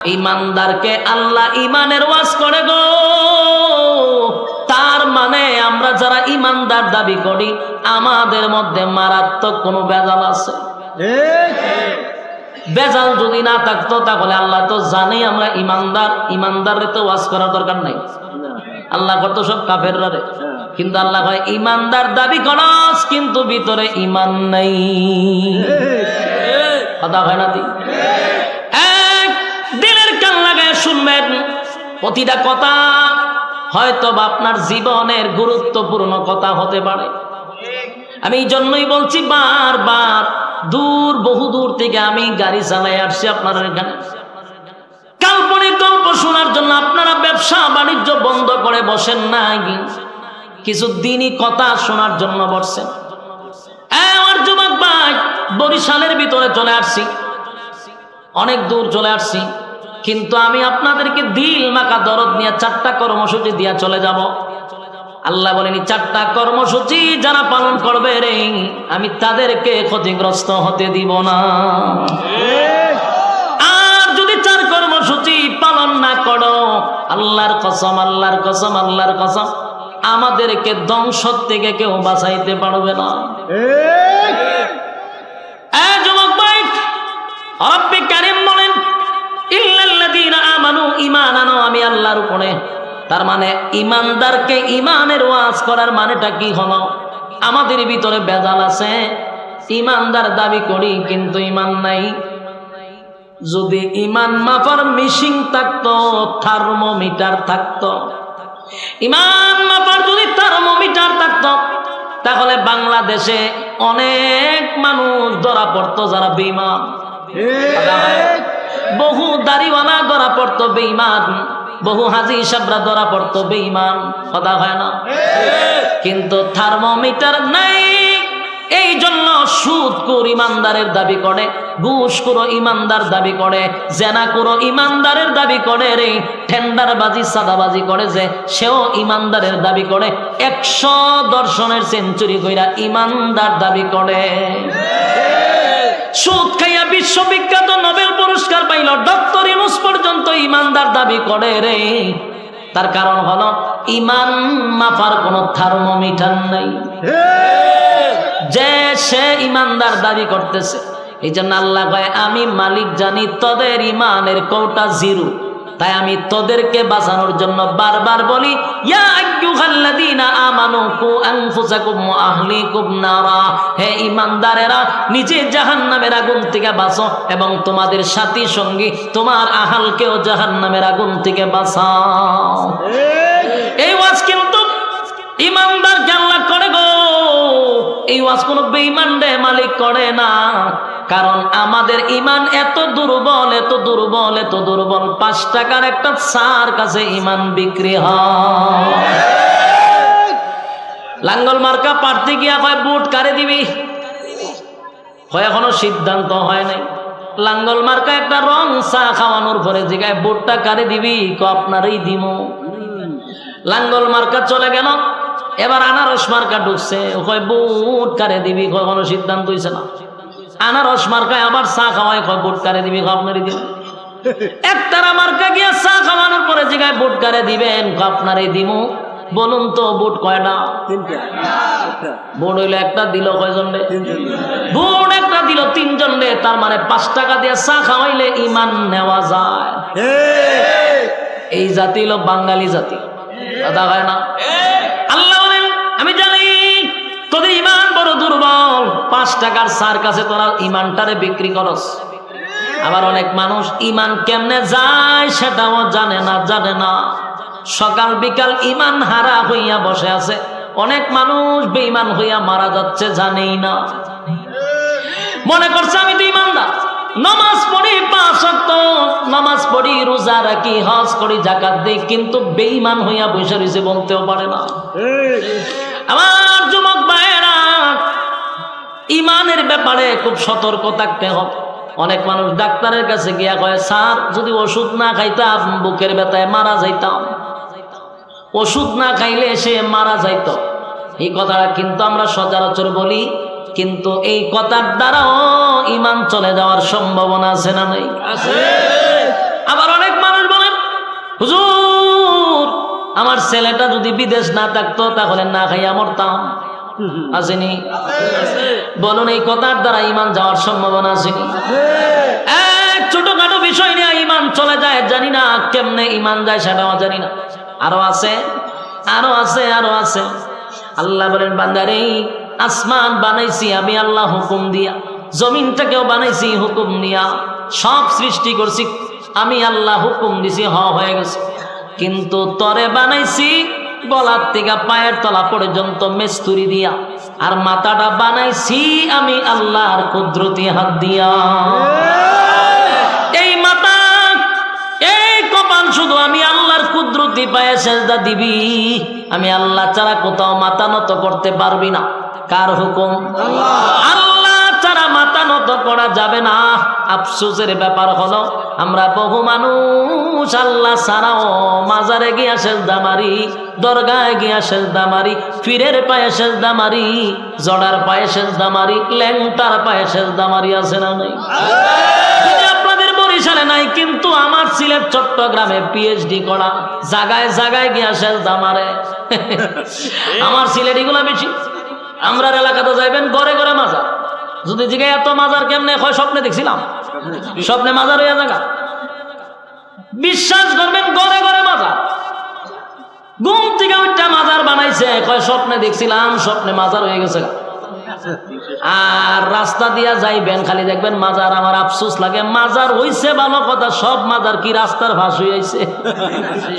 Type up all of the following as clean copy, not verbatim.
ইমানদারকে আল্লাহ ইমানের ওয়াজ করে গো। তার মানে আমরা যারা ইমানদার দাবি করি আমাদের মধ্যে মারাত্মক কোনো বেজাল আছে। বেজাল যদি না থাকতো তাহলে আল্লাহ তো জানে আমরা ইমানদার, ইমানদারে তো ওয়াজ করার দরকার নাই। আল্লাহ কত সব কাফেররা রে, কিন্তু আল্লাহ কয় ইমানদার দাবি করস কিন্তু ভিতরে ইমান নাই। কথা হয় না? দিলের কান লাগায় শুনবেন, প্রতিটা কথা হয়তো আপনার জীবনের গুরুত্বপূর্ণ কথা হতে পারে। আমি এই জন্যই বলছি বারবার, দূর বহু দূর থেকে আমি গাড়ি চালাই আসছি আপনার এখানে কাল্পনিক গল্প শোনার জন্য। আপনারা ব্যবসা বাণিজ্য বন্ধ করে বসেন নাই, কিছু দিনই কথা শোনার জন্য বসছেন। আমার যুবক ভাই, বরিশালের ভিতরে চলে আসছি, অনেক দূর চলে আসছি, কিন্তু আমি আপনাদেরকে দিল মাকা দরদ নিয়ে 4টা কর্মসূচি দিয়া চলে যাব। আল্লাহ বলেনি 4টা কর্মসূচি যারা পালন করবে রে আমি তাদেরকে ক্ষতিগ্রস্ত হতে দিব না। আর যদি 4 কর্মসূচি পালন না করো, আল্লাহর কসম, আল্লাহর কসম, আল্লাহর কসম, আমাদেরকে ধ্বংস থেকে কেউ বাঁচাইতে পারবে না। যুবক ভাই, রব্বে কারীম বলেন ইল্লাল্লাযীনা আমানু, ঈমান আনো আমি আল্লাহর উপরে। তার মানে ঈমানদারকে ঈমানের ওয়াজ করার মানেটা কি হলো? আমাদের ভিতরে বেজাল আছে, ঈমানদার দাবি করি কিন্তু ঈমান নাই। যদি ঈমান মাপার মেশিন থাকতো, থার্মোমিটার থাকতো, ঈমান মাপার যদি থার্মোমিটার থাকতো, তাহলে বাংলাদেশে অনেক মানুষ ধরা পড়তো যারা বেঈমান। বহু দাড়িওয়ালা ধরা পড়তো বেঈমান, বহু হাজী সাহেবরা ধরা পড়তো বেঈমান। কথা হয় না? কিন্তু থার্মোমিটার নাই, এই জন্য সুদখোর ইমানদারের দাবি করে, ঘুষখোর ইমানদার দাবি করে, জেনাখোর ইমানদারের দাবি করে রে, টেন্ডারবাজি সাদাবাজি করে যে সেও ইমানদারের দাবি করে, 100 দর্শনের সেঞ্চুরি কইরা ইমানদার দাবি করে। সুদ খাইয়া বিশ্ববিখ্যাত নোবেল পুরস্কার পাইল ডক্টর ইউনূস পর্যন্ত ইমানদার দাবি করে রে। তার কারণ হলো ইমান মাপার কোন থার্মোমিটার নাই, যে সে ইমানদার দাবি করতেছে। এই জন্য আল্লাহ কয় আমি মালিক জানি তোদের ইমানের কোটা 0, তাই আমি তোদেরকে বাঁচানোর জন্য বারবার বলি ইয়া আইয়ুহাল্লাযীনা আমানু কু আনফুসাকুম ওয়া আহলিকুম নারা, হে ঈমানদারেরা নিজে জাহান্নামের আগুন থেকে বাঁচো এবং তোমাদের সাথী সঙ্গী তোমার আহালকেও জাহান্নামের আগুন থেকে বাঁচাও। এই ওয়াজ কিন্তু ঈমানদারকে আল্লাহ করে গো, এই ওয়াজ কোনো বেঈমানরে মালিক করে না। কারণ আমাদের ঈমান এত দুর্বল, এত দুর্বল, এত দুর্বল, 5 টাকার একটা চার কাছে ঈমান বিক্রি হয়। লাঙ্গল মার্কা প্রার্থী গিয়া কয় ভোট কারে দিবি, হয় এখনো সিদ্ধান্ত হয় নাই। লাঙ্গল মার্কা একটা রং চা খাওয়ানোর পরে জিগায় ভোটটা কারে দিবি, আপনারই দিমু। লাঙ্গল মার্কা চলে গেল, এবার আনারস মার্কা ঢুকছে, কয় ভোট কারে দিবি, কোনো সিদ্ধান্ত হইছে না। আনারস মার্কায় আবার চা খাওয়ায়, কয় ভোট কারে দিবি, আপনারই দিবেন। একতারা মার্কা গিয়া চা খাওয়ানোর পরে জিগায় ভোট কারে দিবেন, আপনারই দিমু। বলুন তো ভোট কয়টা? 3টা। ভোট হইলো একটা, দিল কয়জন রে? ভোট একটা দিল 3 জন রে। তার মানে 5 টাকা দিয়ে চা খাওয়াইলে ঈমান নেওয়া যায়। এই জাতি হলো বাঙালি জাতি। কথা হয় না? আল্লাহ বলেন আমি জানি তোদের ঈমান বড় দুর্বল, 5 টাকার চার কাছে তোরা ঈমানটারে বিক্রি করস। আবার অনেক মানুষ ঈমান কেমনে যায় সেটাও জানে না। সকাল বিকাল ঈমান হারা হইয়া বসে আছে। অনেক মানুষ বেঈমান হইয়া মারা যাচ্ছে, জানেই না। মনে করছে আমি তো ঈমানদার, নামাজ পড়ি 5 ওয়াক্ত নামাজ পড়ি, রোজা রাখি, হজ করি, যাকাত দেই, কিন্তু বেঈমান হইয়া বসে রইছে, বলতেও পারে না। আমার যুবক ভাইয়েরা, ঈমানের ব্যাপারে খুব সতর্ক থাকতে হবে। অনেক মানুষ ডাক্তারের কাছে গিয়া কয় স্যার যদি ওষুধ না খাইতাম বুকের ব্যথায় মারা যাইতাম, ওষুধ না খাইলে সে মারা যাইত। এই কথাটা কিন্তু আমরা সচরাচর বলি, কিন্তু এই কথার দ্বারাও ঈমান চলে যাওয়ার সম্ভাবনা আছে না নাই? আছে। আবার অনেক মানুষ বলেন, হুজুর আমার ছেলেটা যদি বিদেশ না থাকতো তাহলে না খাইয়া মরতাম। আসেনি? বলুন এই কথার দ্বারা ইমান যাওয়ার সম্ভাবনা আসেনি? এক ছোটখাটো বিষয় নিয়ে ইমান চলে যায়, জানি না কেমনে ইমান যায় সেটাও জানি না। আরো আছে, আরো আছে, আরো আছে। আল্লাহ বলেন বান্দারে আসমান বানাইছি আমি আল্লাহ হুকুম দিয়া, জমিনটাকেও বানাইছি হুকুম দিয়া, সব সৃষ্টি করছি আমি আল্লাহ হুকুম দিছি, হয়ে গেছে। কিন্তু তরে বানাইছি গলার থেকে পায়ের তলা পর্যন্ত মেস্তুরি দিয়া, আর মাথাটা বানাইছি আমি আল্লাহর কুদরতি হাত দিয়া। এই মাথা এই কপাল শুধু আমি আল্লাহর কুদরতি পায়ে সেজদা দিবি, আমি আল্লাহ ছাড়া কোথাও মাথা নত করতে পারবি না। কার হুকুম? আল্লাহ ছাড়া মাথা নত করা যাবে না। আফসোসের ব্যাপার হলো আমরা বহু মানুষ আল্লাহ ছাড়াও মাজারে গিয়া সেজদা মারি, দরগায় গিয়া সেজদা মারি, পীরের পায়ে সেজদা মারি, জড়ার পায়ে সেজদা মারি, ল্যাংটার পায়ে সেজদা মারি। আছে না নাই? আপনাদের বরিশালে নাই, কিন্তু আমার সিলেট চট্টগ্রামে পিএইচডি করা জায়গায় জায়গায় গিয়া সেজদা মারে। আমার সিলেট এগুলা বেশি। আমরা এলাকাতে যাইবেন ঘরে ঘরে মাজার, যদি জিগায় এত মাজার কেমনে হয়, স্বপ্নে দেখছিলাম, স্বপ্নে মাজার হইয়া জায়গা। বিশ্বাস করবেন ঘরে ঘরে মাজার, ঘুম থেকে ওইটা মাজার বানাইছে, কয় স্বপ্নে দেখছিলাম, স্বপ্নে মাজার হয়ে গেছে। আর রাস্তা দিয়া যাইবেন খালি দেখবেন মাজার। আমার আফসোস লাগে, মাজার হইছে ভালো কথা, সব মাজার কি রাস্তার ফাঁস হইয়াছে?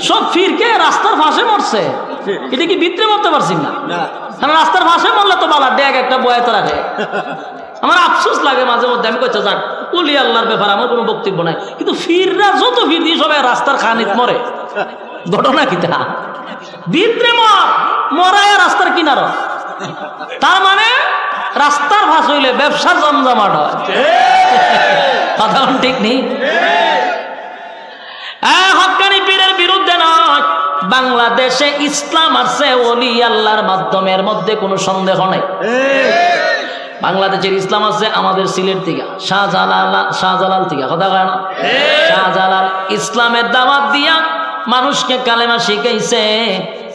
সব ফিরকে রাস্তার ফাঁসে মরছে। এটা কি ভিতরে মরতে পারছি না? রাস্তার ফাঁসে মরলে তো বালা ড্যাগ একটা বয়াতে রাখে। আমার আফসোস লাগে মাঝে মধ্যে। আমি কইতে যাক ওলি আল্লাহর ব্যাপারে আমার কোনো বক্তব্য নাই, কিন্তু ফিররা যত ফির দিয়ে সবাই রাস্তার খানিত মরে। ঘটনা কিটা? ভিতরে মরায় রাস্তার কিনার। তার মানে রাস্তার ফাঁস হইলে ব্যবসার জমজমাট হয়। কথা ঠিক নেই? হক্কানি পীরের বিরুদ্ধে নয়, বাংলাদেশে ইসলাম আসছে ওলি আল্লাহর মাধ্যমের মধ্যে কোনো সন্দেহ নাই। বাংলাদেশের ইসলাম আছে আমাদের সিলেট থেকে, শাহজালাল থেকে। কথা কয় না? শাহজালাল ইসলামের দাওয়াত দিয়া মানুষকে কালেমা শিখাইছে,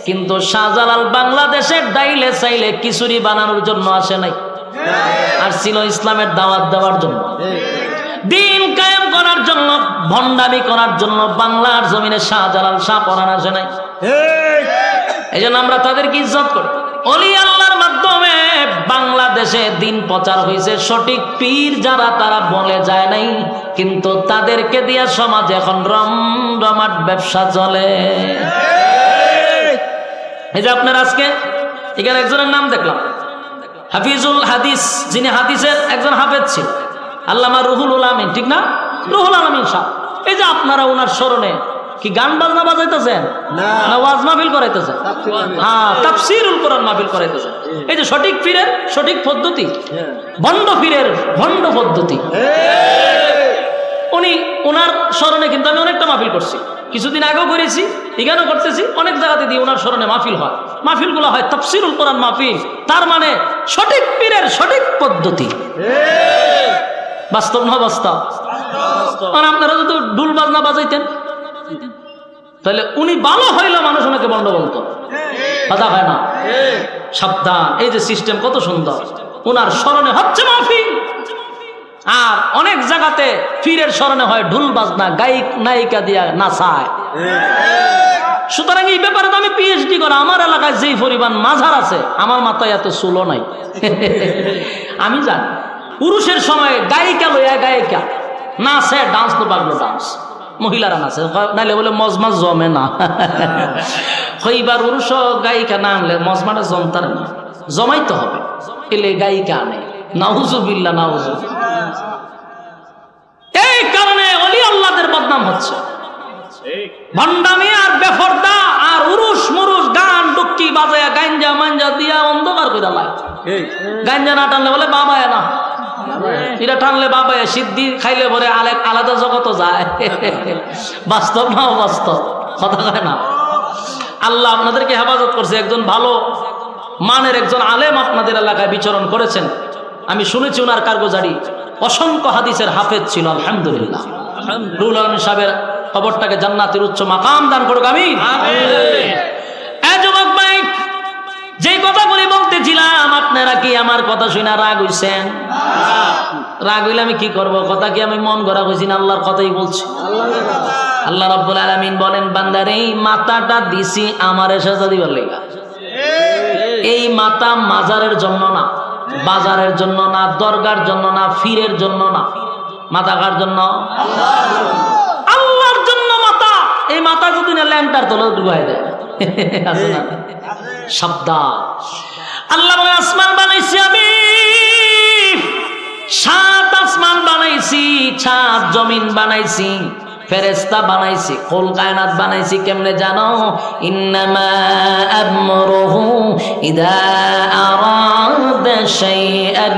কিন্তু শাহজালাল বাংলাদেশের ডাইলে চাইলে খিচুড়ি বানানোর জন্য আসে নাই, আর ছিল ইসলামের দাওয়াত দেওয়ার জন্য, দিন কায়েম করার জন্য, ভণ্ডামি করার জন্য। বাংলার জমিনে শাহজালাল শাহ পরান আসে নাই। এই জন্য আমরা তাদেরকে ইজ্জত করি। ওলি আল্লাহর মাধ্যমে বাংলাদেশে দিন প্রচার হয়েছে। সঠিক পীর যারা তারা বলে যায় নাই, কিন্তু তাদেরকে দিয়া সমাজ এখন রমরমাট ব্যবসা চলে। এই যে আপনার আজকে এখানে একজনের নাম দেখলাম, হাফিজুল হাদিস, যিনি হাদিসের একজন হাফেজ ছিল, আল্লামা রুহুল আমিন, ঠিক না? রুহুল আমিন সাহেব। এই যে আপনারা ওনার স্মরণে কি গান বাজনা বাজাইতেছেন না ওয়াজ মাহফিল করাইতেছেন? হ্যাঁ, তাফসীরুল কোরআন মাহফিল করাইতেছেন। এই যে সঠিক পীরের সঠিক পদ্ধতি, ভণ্ড পীরের ভণ্ড পদ্ধতি। উনি ওনার স্মরণে কিন্তু আমি অনেকটা মাহফিল করছি, কিছুদিন আগেও করেছি, এখানেও করতেছি, অনেক জায়গাতে দিয়ে ওনার স্মরণে মাহফিল হয়। মাহফিলগুলো হয় তাফসীরুল কোরআন মাহফিল। তার মানে সঠিক পীরের সঠিক পদ্ধতি। বাস্তব না বাস্তব? আপনারা যদি ডুল বাজনা বাজাইতেন তাহলে উনি ভালো হইলো, মানুষ ওনাকে বন্ধ বলতো। কথা হয় না? সাবধান। এই যে সিস্টেম কত সুন্দর, ওনার স্মরণে হচ্ছে মাহফিল। আর অনেক জায়গাতে পীরের স্মরণে হয় ঢুল বাজনা, গায়ক নায়িকা দিয়া নাচায়। সুতরাং এই ব্যাপারে তো আমি পিএইচডি করা, আমার এলাকায় যেই পরিমাণ মাঝার আছে, আমার মাথায় এত চুলও নাই। আমি জানি পুরুষের সময় গায়িকা লইয়া গায়িকা নাচে, ডান্স তো পাগলো ডান্স, মহিলারা নাচে, নাইলে বলে মজমা জমে না। এইবার পুরুষ গায়িকা না আনলে মজমাটা জমতার না, জমাইতে হবে, এলে গায়িকা আনে। নাউজুবিল্লাহ, নাউজুবিল্লাহ। এই কারণে ওলি আল্লাহদের বদনাম হচ্ছে। ভণ্ডামি আর বেফরদা আর উরুস মুরুস গান ডুক্কি বাজায়া গাঞ্জা মাঞ্জা দিয়া অন্ধকার করে দেয়। গাঞ্জা না টানলে বলে বাবায় না, এটা টানলে বাবায়, সিদ্ধি খাইলে পরে আলাদা জগত যায়। বাস্তব না অবাস্তব? কথা হয় না? আল্লাহ আপনাদেরকে হেফাজত করছে। একজন ভালো মানের একজন আলেম আপনাদের এলাকায় বিচরণ করেছেন, আমি শুনেছি ওনার কারগুজারি। অসংখ্য হাদিসের হাফেজ ছিল, আলহামদুলিল্লাহ। রুহুল আমিন সাহেবের কবরটাকে জান্নাতের উচ্চ মাকাম দান করুক, আমিন। যুবক ভাই, যে কথাগুলি বলতেছিলাম, আপনারা কি আমার কথা শুনে রাগ হইছেন? রাগ হইলে আমি কি করব? কথা কি আমি মন গড়া কইছি না আল্লাহর কথাই বলছি? আল্লাহ রাব্বুল আলামিন বলেন, বান্দার এই মাথাটা দিছি আমারে সাজা দিবার লাগা। এই মাথা মাজারের জন্য না, বাজারের জন্য না, দরগার জন্য না, ফিরের জন্য না। মাথা কার জন্য? আল্লাহর জন্য মাথা। এই মাথা যদি না ল্যাংটার তলে ডুবাই দেয়, আছে না? সাবধান। আল্লাহ বলে, আসমান বানাইছি আমি, 7 আসমান বানাইছি, 7 জমিন বানাইছি, ফেরেশতা বানাইছি, কুল কায়নাত বানাইছি। কেমনে জানো? ইন্নামা আমরুহু ইযা আরাদা শাইআন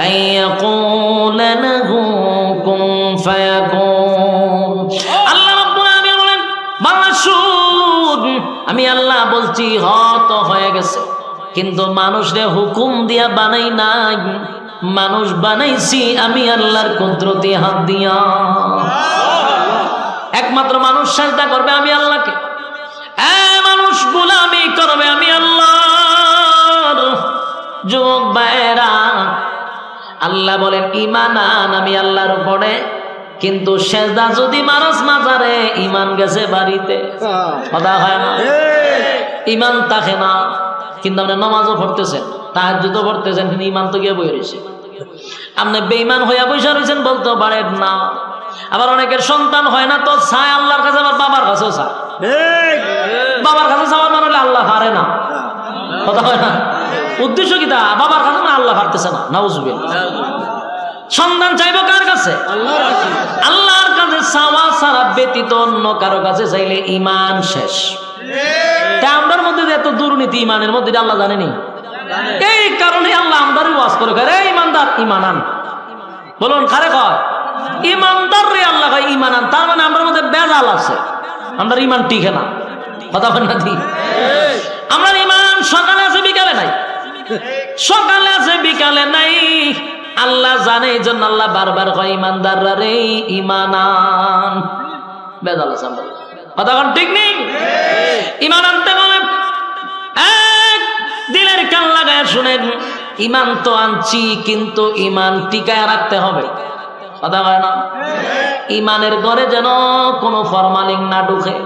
আইয়াকুলা লাহু কুন ফায়াকুন। আল্লাহ রাব্বুল আলামিন বলেন, বান্দা শুন, আমি আল্লাহ বলছি হত হয়ে গেছে, কিন্তু মানুষরে হুকুম দিয়া বানাই নাই, মানুষ বানাইছি আমি আল্লাহর কুদরতি হাত দিয়া। একমাত্র মানুষ সাজদা করবে আমি আল্লাহকে, মানুষ গোলামি করবে আমি আল্লাহর। যুবক ভাইরা, আল্লাহ বলেন ঈমান আন আমি আল্লাহর উপরে, কিন্তু সেজদা যদি মানুষ মাজারে, ঈমান গেছে বাড়িতে, কথা হয় না, ঈমান থাকে না। কিন্তু আপনি নামাজও পড়তেছেন, তাহাজ্জুদও পড়তেছেন, কিন্তু ঈমান তো গিয়ে বই রয়েছে। আপনি বেঈমান হইয়া বসে রয়েছেন বলতে পারেন না। আবার অনেকের সন্তান হয় না তো চায় আল্লাহর কাছে, আবার বাবার কাছেও চায়। বাবার কাছে চাওয়ার মানে আল্লাহ পারে না, কথা হয় না। উদ্দেশ্য কি? তা বাবার কাছে না, আল্লাহ পারতেছে না, নাউজুবিল্লাহ। সন্তান চাইবো কার কাছে? আল্লাহর কাছে চাওয়া ছাড়া ব্যতীত অন্য কারো কাছে চাইলে ঈমান শেষ। তাই আমরার মধ্যে যে এত দুর্নীতি ঈমানের মধ্যে, আল্লাহ জানেনি। এই কারণে আল্লাহ আমদারের ওয়াজ করে, ইমানদার ঈমান আন। বলুন কারে কয়? ইমানদার রে আল্লাহ কয় ঈমান আন। তার মানে আমার মধ্যে বেজাল আছে, আমরা ঈমান টিকে না, কথা বল না ঠিক? আমরা ঈমান সকালে আছে বিকালে নাই, সকালে আছে বিকালে নাই। আল্লাহ জানে, এই জন্য আল্লাহ বারবার কয় ঈমানদাররা রে ঈমান আন। বেজাল আছে আমরা, কথা বল ঠিক নেই? ঈমান আনতে হবে। এক দিলের কান লাগায় শুনেন, ঈমান তো আনছি, কিন্তু ঈমান টিকায় রাখতে হবে, কথা হয় না? ঈমানের ঘরে যেন কোনো ফরমালিন না ঢুকে।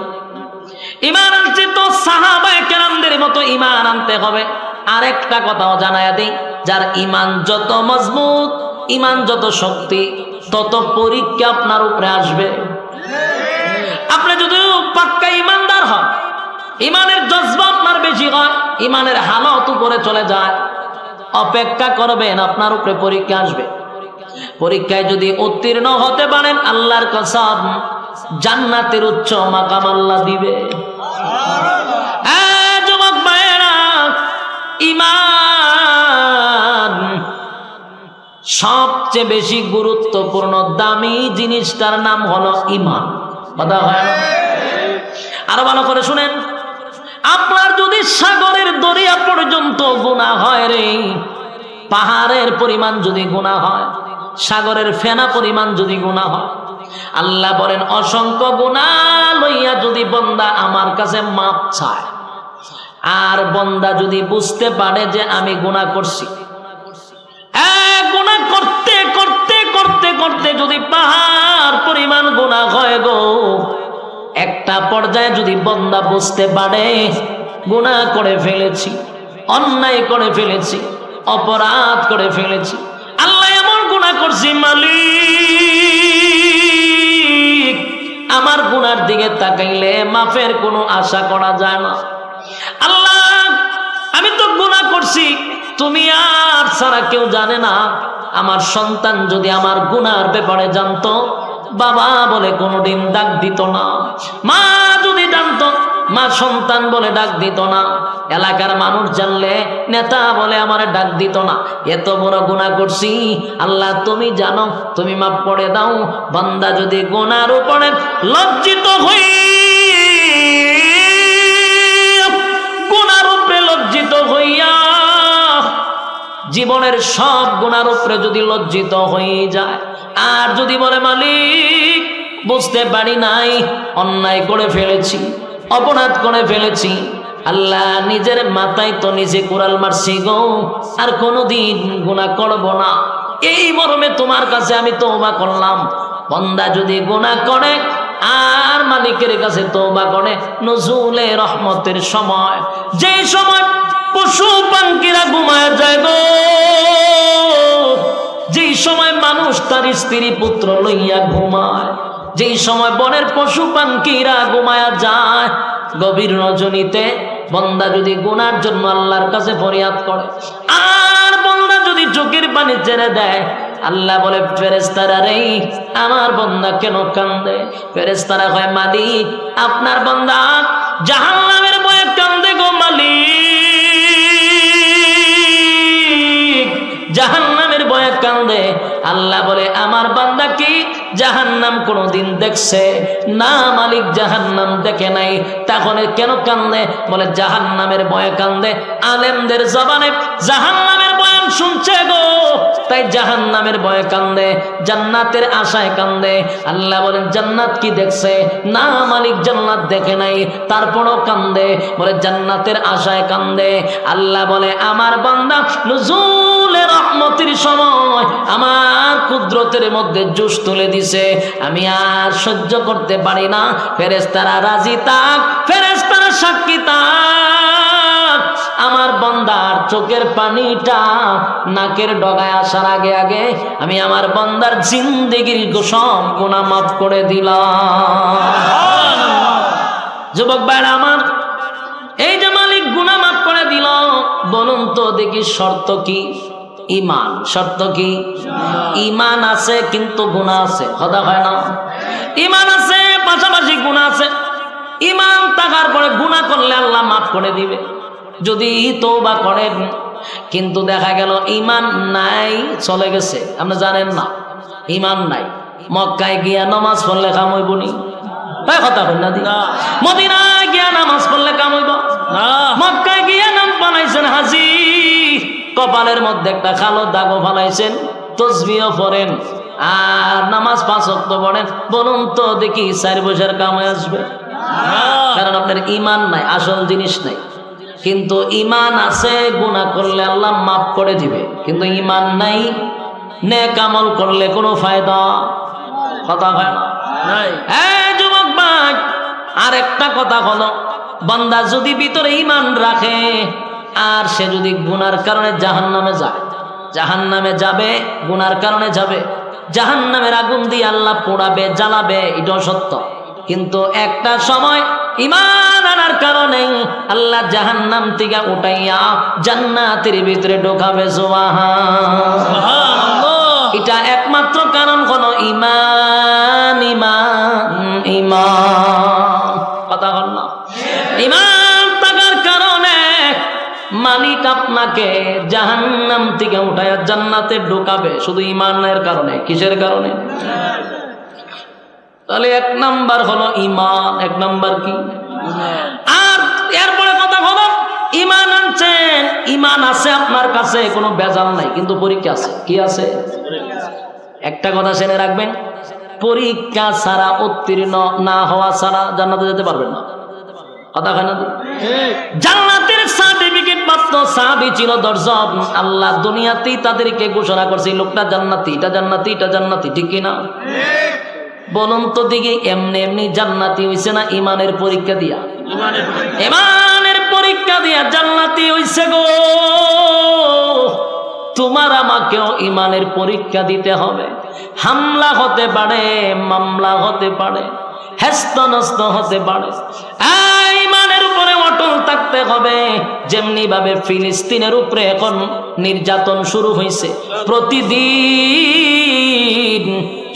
ঈমান আনছি তো সাহাবায়ে কেরামদের মতো ঈমান আনতে হবে। আরেকটা কথাও জানায়া দেই, যার ঈমান যত মজবুত, ঈমান যত শক্তি, তত পরীক্ষা আপনার উপরে আসবে। আপনি যদি পাক্কা ঈমানদার হন, ঈমানের জজবা আপনার বেশি হয়, ঈমানের হালত উপরে চলে যায়, অপেক্ষা করবেন, আপনার উপরে পরীক্ষা আসবে। পরীক্ষায় যদি উত্তীর্ণ হতে পারেন, আল্লাহর কসম জান্নাতের উচ্চ মাকাম আল্লাহ দিবে। যুবক ভাইয়েরা, ঈমান সবচেয়ে বেশি গুরুত্বপূর্ণ দামি জিনিসটার নাম হলো ঈমান, কথা হয় না? আরো ভালো করে শুনেন, আপনার যদি সাগরের দরিয়া পর্যন্ত গুনাহ হয় রে, পাহাড়ের পরিমাণ যদি গুনাহ হয়, সাগরের ফেনা পরিমাণ যদি গুনাহ হয়, আল্লাহ বলেন অসংখ্য গুনাহ লইয়া যদি বান্দা আমার কাছে মাপ চায়, আর বান্দা যদি বুঝতে পারে যে আমি গুনাহ করছি, গুনাহ করতে করতে করতে করতে যদি পাহাড় পরিমাণ গুনাহ হয় গো, একটা পর্যায়ে যদি বান্দা বুঝতে পারে গুনাহ করে ফেলেছি, অন্যায় করে ফেলেছি, অপরাধ করে ফেলেছি, আল্লাহ এমন গুনাহ করছি, মালিক আমার গুনার দিকে তাকাইলে মাফের কোনো আশা করা যায় না। আল্লাহ আমি তো গুনাহ করছি, তুমি আর ছাড়া কেউ জানে না। আমার সন্তান যদি আমার গুনার ব্যাপারে জানতো, বাবা বলে কোনোদিন ডাক দিত না, মা যদি জানতো, মা সন্তান বলে ডাক দিত না, এলাকার মানুষ জানলে নেতা বলে আমার ডাক দিত না। এত বড় গুনাহ করছি, আল্লাহ তুমি জানো, তুমি মাফ করে দাও। বান্দা যদি গুনার উপরে লজ্জিত হই, গুনার উপরে লজ্জিত হইয়া জীবনের সব গুনার উপরে যদি লজ্জিত হয়ে যায়, আর যদি বলে মালিক বুঝতে পারি নাই, অন্যায় করে ফেলেছি, অপরাধ করে ফেলেছি। আল্লাহ নিজের মাথায় তো নিজে কুড়াল মারছি গো, আর কোনোদিন গুনাহ করব না। এই মর্মে তোমার কাছে আমি তওবা করলাম। বান্দা যদি গুনাহ করে আর মালিকের কাছে তওবা করে, নজুলে রহমতের সময়, যে সময় পশু পাখিরা ঘুমায় যায় গো, যেই সময় মানুষ তার স্ত্রী পুত্র লইয়া ঘুমায়, যেই সময় বনের পশু পাখিরা ঘুমায়া যায়, গভীর রজনীতে বান্দা যদি গুনার জন্য আল্লাহর কাছে ফরিয়াদ করে, আর বান্দা যদি চোখের পানি ছেড়ে দেয়, আল্লাহ বলে ফেরেশতারা রে, আমার বান্দা কেন কান্দে? ফেরেশতারা কয় মালিক, আপনার বান্দা জাহান্নামের ভয়ে কান্দে গো মালিক, জাহান্নামের ভয়ে কান্দে। আল্লাহ বলে আমার বান্দা কি জাহান্নাম কোনদিন দেখছে? না মালিক, জাহান্নাম দেখে নাই। তখন কেন কান্দে? বলে জাহান্নামের ভয়ে কান্দে। আলেমদের জবানে জাহান্নামের বয়ান শুনছে গো, তাই জাহান্নামের ভয়ে কান্দে, জান্নাতের আশায় কান্দে। আল্লাহ বলেন জান্নাত কি দেখছে? না মালিক, জান্নাত দেখে নাই, তারপরও কান্দে, বলে জান্নাতের আশায় কান্দে। আল্লাহ বলে আমার বান্দা নুজুলে রহমতের সময় আমার কুদরতের মধ্যে জোশ তুলে দিছে, আমি আর সহ্য করতে পারি না। ফেরেশতারা রাজি থাক, ফেরেশতারা সাক্ষী থাক, আমার বান্দার চোখের পানিটা নাকের ডগায় আসার আগে আগে আমি আমার বান্দার জিন্দেগির সব গুনাহ মাফ করে দিলাম। যুবক ভাইরা আমার, এই যে মালিক গুনাহ মাফ করে দিল, বলুন তো দেখি শর্ত কি? ঈমান। শর্ত কি? ঈমান আছে কিন্তু গুনাহ আছে, কথা হয় না? ঈমান আছে পাশাপাশি গুনাহ আছে। ঈমান থাকার পরে গুনাহ করলে আল্লাহ মাফ করে দিবে যদি তওবা করেন, কিন্তু দেখা গেল ঈমান নাই, চলে গেছে। আপনি জানেন না ঈমান নাই, মক্কায় গিয়া নামাজ পড়লে কাম হইব নি? কথা হয় না? মদিনায় গিয়া নামাজ পড়লে কাম হইব? মক্কায় গিয়া নাম বানাইছেন হাজি, কপালের মধ্যে একটা কালো দাগও ফালাইছেন, তাসবিহ পড়েন আর নামাজ 5 ওয়াক্ত পড়েন, বলুন তো দেখি 4 বছর কামে আসবে? কারণ আপনার ঈমান নাই, আসল জিনিস নাই। কিন্তু ঈমান আছে, গুনাহ করলে আল্লাহ মাফ করে দিবে, কিন্তু ঈমান নাই, নেক আমল করলে কোনো ফায়দা, কথা হয় না? এই যুবক ভাই, আর একটা কথা হলো, বান্দা যদি ভিতরে ঈমান রাখে আর সে যদি গুনার কারণে জাহান্নামে যায়, জাহান্নামে যাবে, গুনার কারণে যাবে, জাহান্নামের আগুন দিয়ে আল্লাহ পোড়াবে, জ্বালাবে, এটাও সত্য। কিন্তু একটা সময় ঈমান আনার কারণে আল্লাহ জাহান্নাম থেকে উঠাইয়া জান্নাতের ভিতরে ঢোকাবে। সুবহানাল্লাহ। এটা একমাত্র কারণ হলো ঈমান, ঈমান, ঈমান। কথা বল না? ঈমান থাকার কারণে মালিক আপনাকে জাহান্নাম থেকে উঠাইয়া জান্নাতে ঢোকাবে, শুধু ঈমানের কারণে। কিসের কারণে? তাহলে 1 নাম্বার হলো ঈমান। 1 নাম্বার কি? আর এরপরে কথা হলো ঈমান আনছেন, ঈমান আছে আপনার কাছে, কোনো ভেজাল নাই, কিন্তু পরীক্ষা আছে। কি আছে? একটা কথা শুনে রাখবেন, পরীক্ষা ছাড়া, উত্তীর্ণ না হওয়া ছাড়া জান্নাতে যেতে পারবেন না। কথা হয় না? জান্নাতের সার্টিফিকেট মাত্র সাহাবী ছিল 10 জন। আল্লাহ দুনিয়াতেই তাদেরকে ঘোষণা করছে লোকটা জান্নাতি, এটা জান্নাতি, এটা জান্নাতি, ঠিক কি না? বলুন তো দেখি, এমনি এমনি জান্নাতি হইছে না ঈমানের পরীক্ষা দিয়া? ঈমানের পরীক্ষা দিয়া জান্নাতি হইছে গো। তোমার আমাকেও ঈমানের পরীক্ষা দিতে হবে। হামলা হতে পারে, মামলা হতে পারে, হেস্তনস্ত হতে পারে, ঈমানের উপরে অটল থাকতে হবে। যেমনি ভাবে ফিলিস্তিনের উপরে এখন নির্যাতন শুরু হয়েছে, প্রতিদিন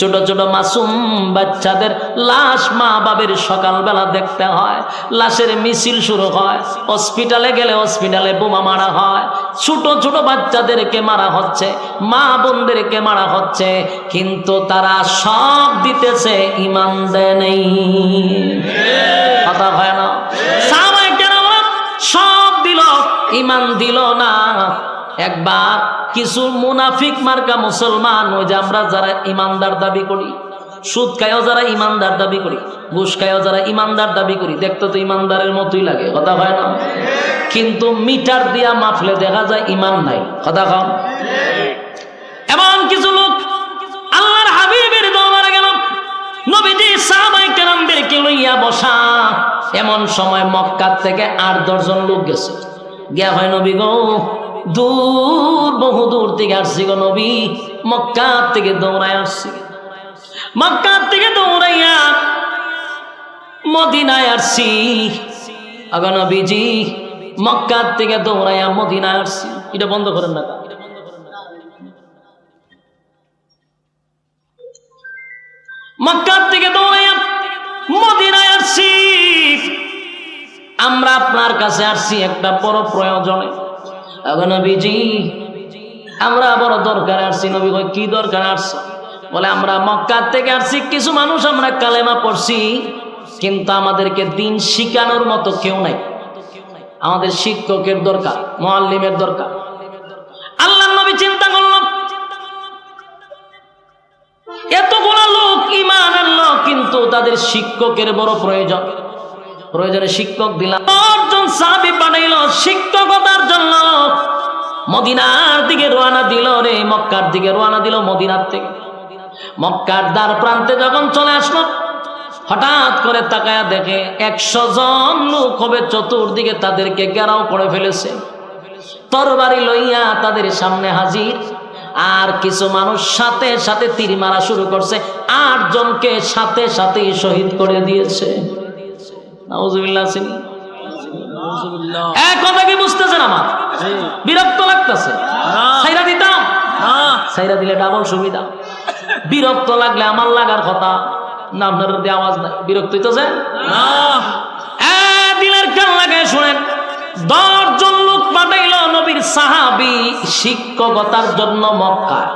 ছোট ছোট মাসুম বাচ্চাদের লাশ মা বাবের সকালবেলা দেখতে হয়, লাশের মিছিল শুরু হয়, হসপিটালে গেলে হসপিটালে বোমা মারা হয়, ছোট ছোট বাচ্চাদেরকে মারা হচ্ছে, মা বোনদেরকে মারা হচ্ছে, কিন্তু তারা সব দিতেছে, ঈমান দেয় নেই। কথা হয় না? সাহাবায়ে কেরাম সব দিল, ঈমান দিল না। একবার কিছু মুনাফিক মার্কা মুসলমান, ওই যে আমরা যারা ইমানদার দাবি করি, সুদ খায়ও যারা ইমানদার দাবি করি, ঘুষ খায়ও যারা ইমানদার দাবি করি, দেখতে তো ইমানদারের মতোই লাগে, কথা হয় না? কিন্তু মিটার দিয়া মাপলে দেখা যায় ইমান নাই, কথা কম। এমন কিছু লোক আল্লাহর হাবিবের দরবারে গেল, নবীজি সাহাবায়ে কেরামদেরকে লইয়া বসা। এমন সময় মক্কা থেকে 8-10 জন লোক গেছে, গিয়া হয় নবী গো, দূর বহু দূর থেকে আসছি গো নবী, মক্কা থেকে দৌড়ায় আসছি, মক্কা থেকে দৌড়াইয়া মদিনায় আসছি। আগো নবীজি, মক্কা থেকে দৌড়াইয়া মদিনায় আসছি। এটা বন্ধ করেন না, মক্কা থেকে দৌড়াইয়া মদিনায় আসছি। আমরা আপনার কাছে আসছি একটা বড় প্রয়োজনে। আগো নবীজি, আমরা বড় দরকারে আসছি। নবী কয়, কি দরকার আসছ? বলে, আমরা মক্কা থেকে আসছি, কিছু মানুষ আমরা কালেমা পড়ছি, কিন্তু আমাদেরকে দিন শিখানোর মতো কেউ নাই, আমাদের শিক্ষকের দরকার, মুআল্লিমের দরকার। আল্লাহর নবী চিন্তা করলাম, এতগুলো লোক ঈমান আনলো, কিন্তু তাদের শিক্ষকের বড় প্রয়োজন। প্রয়োজনে শিক্ষক দিলাম। 10 জন সাহাবী পাঠাইলো শিক্ষকতার জন্য। মদিনার দিকে রওনা দিল রে, মক্কার দিকে রওনা দিল মদিনার থেকে। মক্কার দ্বার প্রান্তে যখন চলে আসলো, হঠাৎ করে তাকায়া দেখে 100 জন লোক হবে চতুর্দিকে তাদেরকে ঘেরাও করে ফেলেছে, তরবারি লইয়া তাদের সামনে হাজির। আর কিছু মানুষ সাথে সাথে তীর মারা শুরু করছে, 8 জনকে সাথে সাথেই শহীদ করে দিয়েছে। নাউজুবিল্লাহ। এক কথা কি বুঝতেছেন? আমার বিরক্ত লাগতেছে, ছাইরা দিতাম, ছাইরা দিলে ডাবল সুবিধা। বিরক্ত লাগলে আমার লাগার কথা না, আপনার আওয়াজ নাই, বিরক্ত হইতেছে না, দিলের কান লাগায় শুনেন। 10 জন লোক পাঠাইল নবীর সাহাবী শিক্ষকতার জন্য মক্কায়,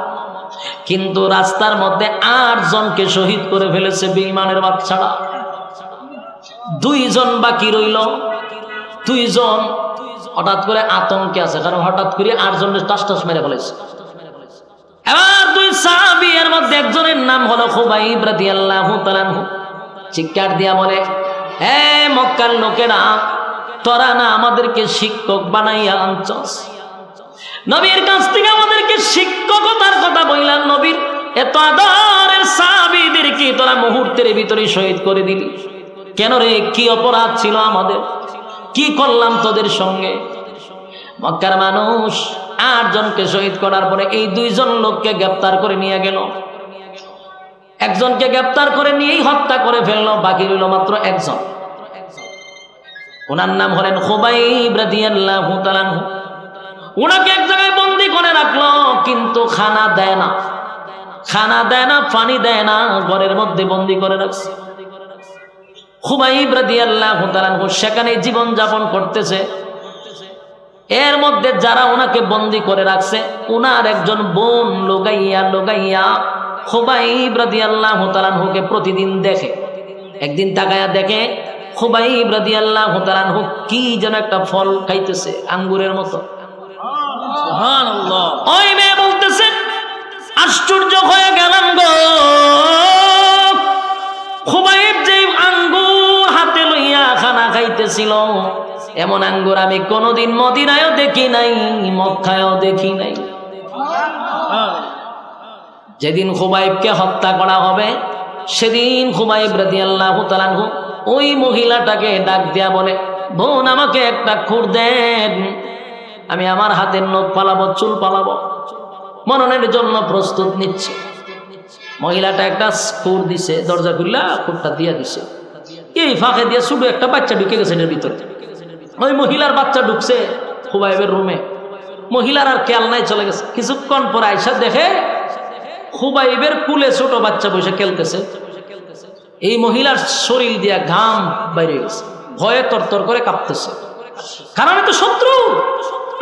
কিন্তু রাস্তার মধ্যে 8 জনকে শহীদ করে ফেলেছে বেঈমানের বাচ্চারা। 2 জন বাকি রইল। 2 জন হঠাৎ করে আতঙ্কে আছে, কারণ হঠাৎ করে 8 জনের টাস টাস মেরে ফেলেছে। এবার 2 সাহাবী, এর মধ্যে একজনের নাম হলো খুবাইব রাদিয়াল্লাহু তাআলা আনহু, চিৎকার দিয়া বলে, হে মক্কার লোকেরা, তোরা না আমাদেরকে শিক্ষক বানাইয়া আনছস, নবীর কাছ থেকে আমাদেরকে শিক্ষকতার কথা বললেন, নবীর এত আদরের সাহাবীদেরকে তোরা মুহূর্তের ভিতরে শহীদ করে দিলি কেন রে? কি অপরাধ ছিল আমাদের? কি করলাম তোদের সঙ্গে? মক্কার মানুষ 8 জনকে শহীদ করার পরে এই 2 জন লোককে গ্রেফতার করে নিয়ে গেল। একজনকে গ্রেফতার করে নিয়েই হত্যা করে ফেললো, বাকি রইল মাত্র 1 জন। ওনার নাম হলেন খুবাইব রাদিয়াল্লাহু তাআলা আনহু। ওনাকে এক জায়গায় বন্দী করে রাখলো, কিন্তু খানা দেয় না, খানা দেয় না, পানি দেয় না, ঘরের মধ্যে বন্দী করে রাখছে। খুবাইব রাদিয়াল্লাহু তাআলা আনহু সেখানে জীবন যাপন করতেছে। এর মধ্যে যারা ওনাকে বন্দী করে রাখছে, ওনার একজন বোন লোগাইয়া খুবাইব রাদিয়াল্লাহু তাআলা আনহুকে প্রতিদিন দেখে। একদিন তাকায়া দেখে খুবাইব রাদিয়াল্লাহু তাআলা আনহু কি যেন একটা ফল খাইতেছে, আঙ্গুরের মতো। সুবহানাল্লাহ। ওই মেয়ে বলতেছে, আশ্চর্য হয়ে গেলাম গো, খুবাইব যে আঙ্গুর হাতে লইয়া খানা খাইতেছিল, এমন আঙ্গুর আমি কোনোদিন মদিনায়ও দেখি নাই, মক্কায়ও দেখি নাই। যেদিন খুবাইবকে হত্যা করা হবে, সেদিন খুবাইব রাদিয়াল্লাহু তাআলা আনহু ওই মহিলাটাকে ডাক দিয়া বলে, বোন আমাকে একটা খুর দেন, আমি আমার হাতের নখ পালাবো, চুল পালাবো, মরণের জন্য প্রস্তুত নিচ্ছে। মহিলাটা একটা খুর দিছে, দরজা খুললা খুরটা দিয়া দিছে। এই ফাঁকে দিয়ে শুধু একটা বাচ্চা ঢুকে গেছে এর ভিতরে। ওই মহিলার বাচ্চা ঢুকছে খুবাইবের রুমে, মহিলার আর খেয়াল নাই, চলে গেছে। কিছুক্ষণ পর আয়সা দেখে খুবাইবের কুলে ছোট বাচ্চা বসে খেলতেছে। এই মহিলার শরীর দিয়া ঘাম বাইরে গেছে, ভয়ে তরতর করে কাঁপতেছে, কারণ তো শত্রু।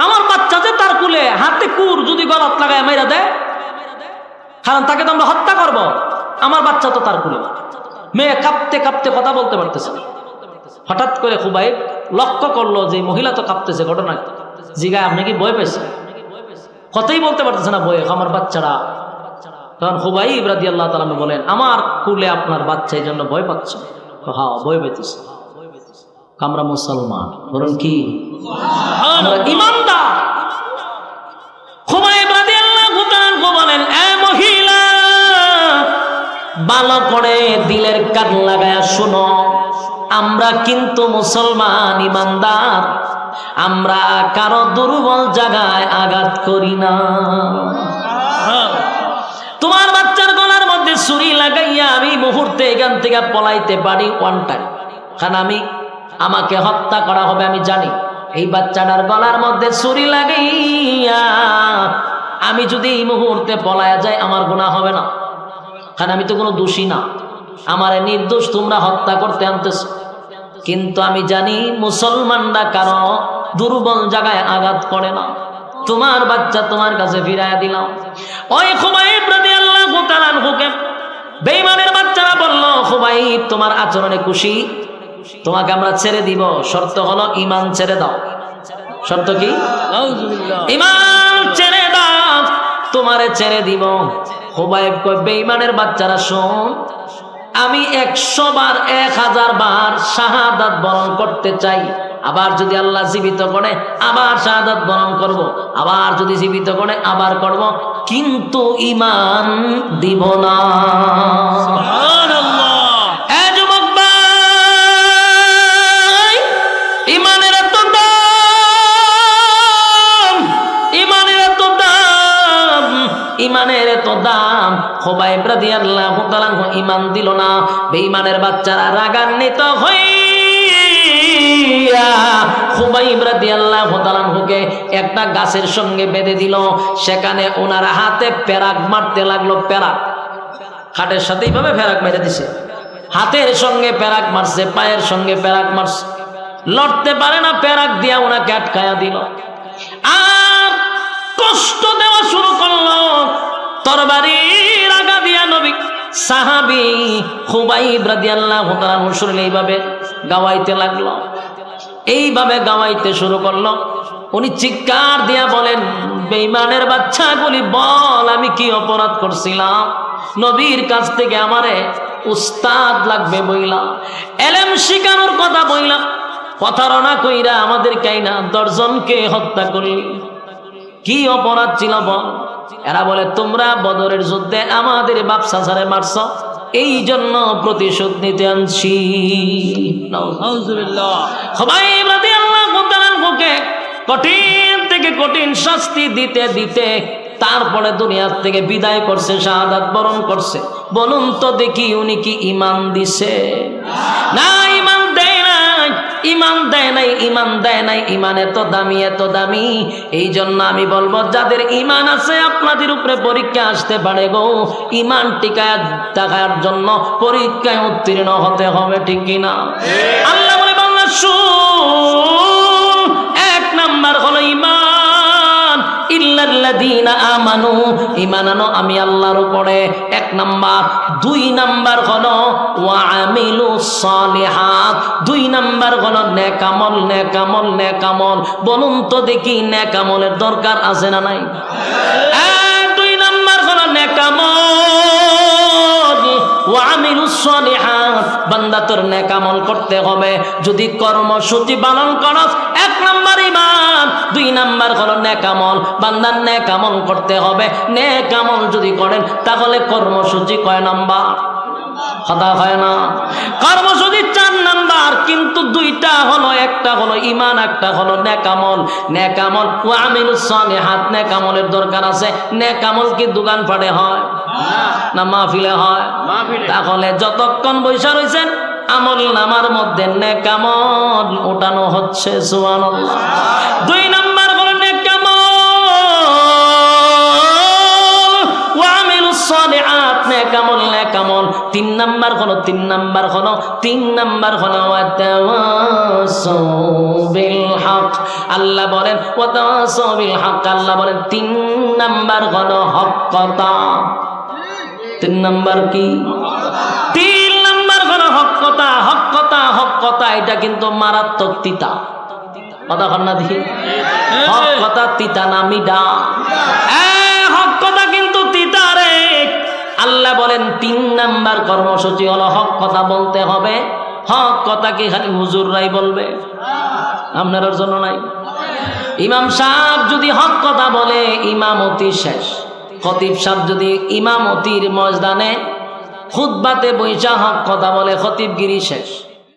আমার বাচ্চা যে তার কুলে, হাতে কুর যদি গলাত লাগায় মাইরা দেয়, কারণ তাকে তো আমরা হত্যা করব, আমার বাচ্চা তো তার কুলে। মেয়ে কাঁপতে কাঁপতে কথা বলতে পারতেছে। হঠাৎ করে খুবাইব লক্ষ্য করলো যে মহিলা তো কাঁপতেছে, ঘটনা জিগায়, আপনি কি ভয় পেয়েছেন? কথাই বলতে পারতেছে না ভয়ে, আমার বাচ্চারা তখন খুবাইব রাদিয়াল্লাহু তাআলা বলেন, আমার কুলে আপনার বাচ্চা এই জন্য ভয় পাচ্ছে? হ্যাঁ, ভয় পাইতেছে। আমরা মুসলমান, বলুন কি আমরা ঈমানদার। খুবাইব রাদিয়াল্লাহু তাআলা বলেন, এ মহিলা, ভালো করে দিলের কান লাগায়া শোনো, আমরা কিন্তু মুসলমান ঈমানদার, আমরা কারো দুর্বল জায়গায় আঘাত করি না। তোমার বাচ্চার গলার মধ্যে ছুরি লাগাইয়া আমি মুহূর্তে এখান থেকে পলাইতে পারি ওয়ান টাইম, কারণ আমাকে হত্যা করা হবে আমি জানি। এই বাচ্চাটার গলার মধ্যে ছুরি লাগাইয়া আমি যদি এই মুহূর্তে পলায়া যাই আমার গুনাহ হবে না, কারণ আমি তো কোনো দোষী না, আমার নির্দোষ তোমরা হত্যা করতে আনতেছ। কিন্তু আমি জানি মুসলমানরা কারো দুর্বল জায়গায় আঘাত করে না। তোমার বাচ্চা তোমার কাছে ফিরাইয়া দিলাম। ওই খুবাইব রাদিয়াল্লাহু তাআলা আনহুকে বেঈমানের বাচ্চারা বলল, খুবাইব তোমার আচরণে খুশি, তোমাকে আমরা ছেড়ে দিব, শর্ত হলো ঈমান ছেড়ে দাও। শর্ত কি? ঈমান ছেড়ে দাও, তোমারে ছেড়ে দিব। খুবাইব কয়, বেঈমানের বাচ্চারা শোন, আমি 100 বার 1000 বার শাহাদাত বরণ করতে চাই, আবার যদি আল্লাহ জীবিত করে আবার শাহাদাত বরণ করব, আবার যদি জীবিত করে আবার করব, কিন্তু ঈমান দিব না। সুবহানাল্লাহ। এ যুবক ভাই, ঈমানের এত দাম, ঈমানের এত দাম, ঈমানের এত দাম। খুবাইব রাদিয়াল্লাহু তাআলা ঈমান দিল না। বেঈমানের বাচ্চারা রাগান্বিত হইয়া খুবাইব রাদিয়াল্লাহু তাআলা একটা গাছের সঙ্গে বেঁধে দিল। সেখানে ওনার হাতে পেরাক মারতে লাগলো। পেরাক, খাটের সাথে এইভাবে পেরাক মেরে দিছে। হাতের সঙ্গে পেরাক মারছে, পায়ের সঙ্গে পেরাক মারছে, লড়তে পারে না, পেরাক দিয়া ওনাকে আটকায়া দিল। আর কষ্ট দেওয়া শুরু করলো, তরবারির আগা দিয়া নবী সাহাবী খুবাইব রাদিয়াল্লাহু তাআলা শরীরে এইভাবে গাওয়াইতে লাগলো, এইভাবে গাওয়াইতে শুরু করলো। উনি চিৎকার দিয়া বলেন, বেঈমানের বাচ্চাগুলি বল, আমি কি অপরাধ করছিলাম? নবীর কাছ থেকে আমারে উস্তাদ লাগবে বইলা, এলেম শিখানোর কথা বইলা, প্রতারণা কইরা আমাদের কাইনা 10 জনকে হত্যা করলি, কি অপরাধ ছিল বল? এরা বলে, তোমরা বদরের যুদ্ধে আমাদের বাপ চাচারে মারছ, এই জন্য প্রতিশোধ নিতে আনছি। নাউজুবিল্লাহ। খুবাইব রাদিয়াল্লাহু তাআলা কঠিন থেকে কঠিন শাস্তি দিতে দিতে তারপরে দুনিয়ার থেকে বিদায় করছে, শাহাদাত বরণ করছে। বলুন তো দেখি, উনি কি ঈমান দিছে? না, ঈমান দেয় নাই, ঈমান দেয় নাই, ঈমান দেয় নাই। ঈমান এত দামি, এত দামি। এই জন্য আমি বলবো, যাদের ঈমান আছে আপনাদের উপরে পরীক্ষা আসতে পারে গো, ঈমান টিকায় থাকার জন্য পরীক্ষায় উত্তীর্ণ হতে হবে, ঠিক কিনা? আল্লাহ বলে, বাংলা শুন, 1 নাম্বার হলো ঈমান। ইল্লাল্লাযীনা আমানু, ঈমান আনো আমি আল্লাহর উপরে, 1 নাম্বার। 2 নাম্বার হলো ওয়া আমিলুস সালিহাত, 2 নাম্বার হলো নেক আমল, নেক আমল, নেক আমল। বলুন তো দেখি, নেক আমলের দরকার আছে না নাই? 2 নাম্বার হলো নেক আমল, ওয়া আমিলুস সালিহাত। বান্দা তোর নেক আমল করতে হবে, যদি কর্মসূচি পালন করস 1 নাম্বার ঈমান, 2 নাম্বার হলো নেক আমল। বান্দার নেক আমল করতে হবে, নেক আমল যদি করেন তাহলে কর্মসূচি কয় নাম্বার? কথা হয় না, কর্মসূচি 4 নাম্বার, কিন্তু 2টা হলো, একটা হলো ঈমান, একটা হলো নেক আমল। নেক আমল ওয়া আমিলুস সালিহাত, নেক আমলের দরকার আছে। নেক আমল কি দোকান ফাটে হয় না মাহফিলে হয়? তাহলে যতক্ষণ বৈশা রইছেন আমল নামার মধ্যে নেক আমল ওঠানো হচ্ছে। সুবহানাল্লাহ। 2 নাম্বার হলো নেক আমল ওয়া আমিলুস সালিহাত, নেক আমল, নেক আমল। 3 নাম্বার হলো, 3 নাম্বার হলো, 3 নাম্বার হলো ওয়া তাওয়াসাউ বিল হক। আল্লাহ বলেন ওয়া তাওয়াসাউ বিল হক, আল্লাহ বলেন 3 নাম্বার হলো হক কথা। 3 নাম্বার কি? 3 নাম্বার হলো হক কথা। হক কথা, হক কথা, এটা কিন্তু মারাত্মক তিতা। কথা কর না দেখি, হক কথা তিতা না মিডা? হক কথা কিন্তু তিতা রে। আল্লাহ বলেন 3 নাম্বার কর্মসূচি হলো হক কথা বলতে হবে। হক কথা কি খালি হুজুররাই বলবে? আপনার জন্য নাই? ইমাম সাহেব যদি হক কথা বলে ইমামতি শেষ। খতিব সাহেব যদি ইমামতির ময়দানে খুতবাতে বৈশা হক কথা বলে খতিবগিরি শেষ।